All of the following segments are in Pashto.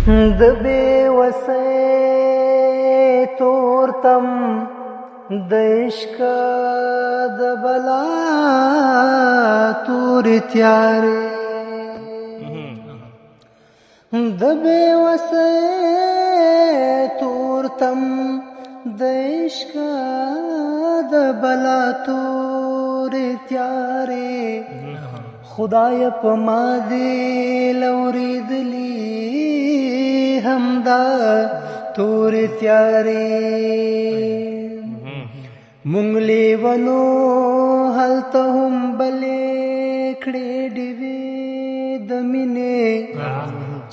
د بېوسۍ تورتم د عشق د بلا تورې تیارې د بېوسۍ تورتم د عشق د بلا تورې تیارې خدای په ما دې لورېدلي همدا تورې تیارې مونږ لیونو هلته هم بلې کړې ډېوې د مینې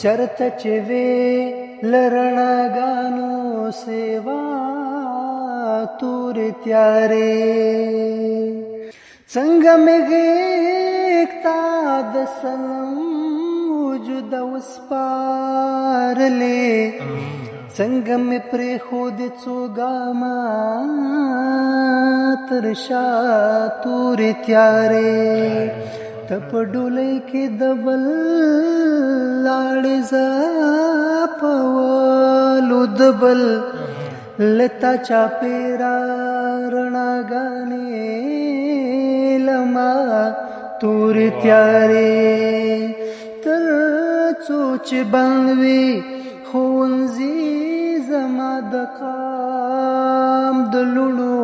چرته چې وې له رڼاګانو سیوا تورې تیارې څنګه مې غېږ ته د صنم وجود وسپارلې څنګه مې پرېښودې څو ګامه تر شا تورې تیارې ته په ډولۍ کې د بل لاړې زاپولو د بل لتا چاپېرا رڼاګانې لما تورې تیارې تر څو چې بند وي ښوونځي زما د قام د لوڼو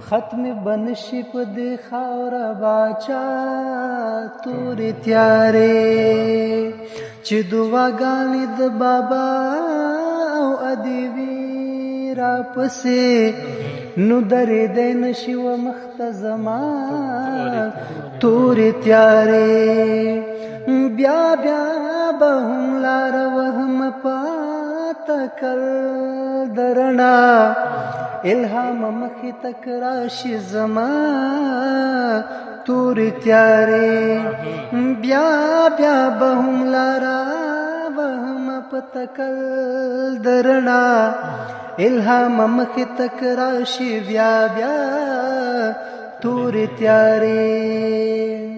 ختم بنشي په دې خاوره باچا تورې تیارې چې دعاګانې د بابا او ادې وي راپسې نو درېدی نشي و مخته زما تورې تیارې بیا بیا به هم لاره وهم پاته کل د رڼا الهام مخې تک راشي زما تورې تیارې بیا بیا به هم لاره وهم پاته کل د رڼا الهام مخې تک راشي بیا بیا تورې تیارې